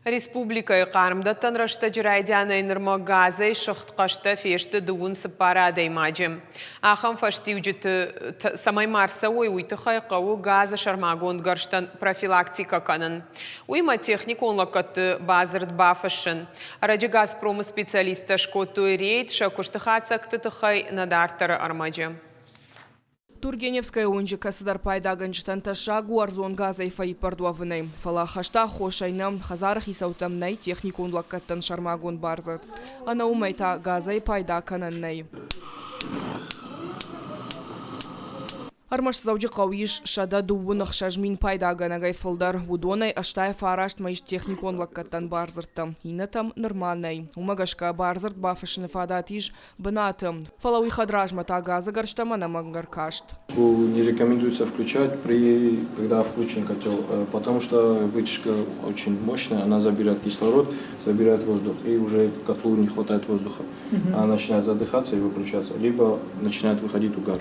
Республика қарымда тынрышты жүрайдян айнырма газы шықты қашты фешті дуын сыппара адаймаджым. Ақым фаштиуджеті самай марса ой уйты қайқауы газы шармагон ғарштан профилактика канын. Уйма техник онлаққатты базырд бафышын. Арады Газпромы специалисты шкотту рейд шакушты хацақты тұқай надартары армаджым. Тургеневская онжика сыдар пайдаган жытанташа гуарзон газай фаи пардуавынай. Фала хашта хошайнам хазарах исаутамнай техник онлаккаттан шармагон барзат. Ана умайта газай пайда кананнай. Армаш заужи қауиш шада дуынық шажмин пайдаганагай фылдар. Удонай аштай фарашт майш техник онлаккаттан барзыртты. Ина там нормальнай. Умагашка барзырт бафашыны фадатиш бынатым. Фала уйхадражма та газа гарштама на мангаркашт. Не рекомендуется включать, когда включен котел, потому что вытяжка очень мощная, она забирает кислород, забирает воздух, и уже котлу не хватает воздуха. Она начинает задыхаться и выключаться, либо начинает выходить угар.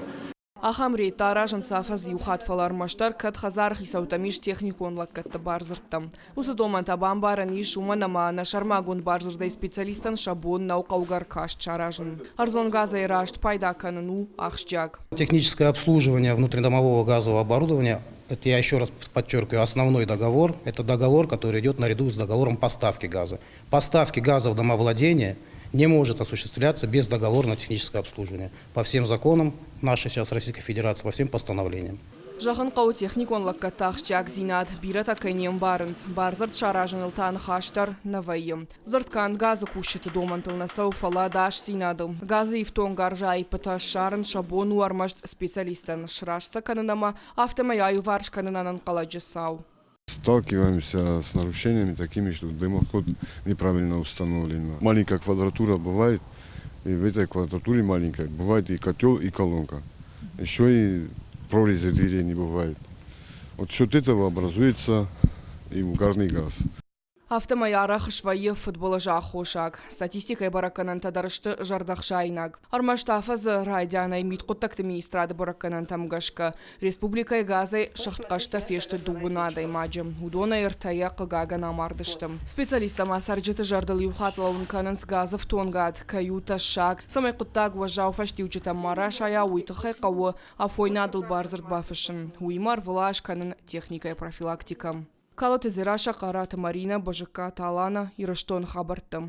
Ахамри таражан сафаз юхат фалар маштар кат хазарх исаутамиш техникон лаккатта барзырттам. Усу доман табан баран иш уманама на шармагон барзырдай специалистан шабон наукаугар каш чаражан. Арзон газа и рашт пайда канану ахшджаг. Техническое обслуживание внутридомового газового оборудования, это я еще раз подчеркиваю, основной договор. Это договор, который идет наряду с договором поставки газа. Поставки газа в домовладение не может осуществляться без договора на техническое обслуживание. По всем законам нашей сейчас Российской Федерации, по всем постановлениям. Жахан қау техникон лаккаттах чак зинат бирата кайнем барынс. Барзарт шаражан илтан хаштар навайым. Зарткан газы кушеты домантылна сауфала даш зинадым. Газы ифтон гаржай пыташ шарын шабон уармашт специалистан. Шрашта канынама автомаяю варш канынанан каладжы сау. Сталкиваемся с нарушениями такими, что дымоход неправильно установлен. Маленькая квадратура бывает, и в этой квадратуре маленькой бывает и котел, и колонка. Еще и прорези дверей не бывает. Вот счет этого образуется и угарный газ. Автомаярах швайы футбола жахошак. Статистикой бараканан тадарышты жардахшайнаг. Армаштафазы радианай миткуттакты министрады бараканан тамгашка. Республикай газай шахткашта фешты дугунадай маджым. Удона иртая кыгага намардыштым. Специалистам асарджеты жардал юхатлаун кананс газов тонгад. Каюта шаг. Самай куттаг важау фаштиучета мара шая уйтыхай кауы афойнадыл барзырт бафышын. Уймар влаш канан техникой профилактика. Калоты зираша карата Марина, Божика Талана и Раштон Хабартам.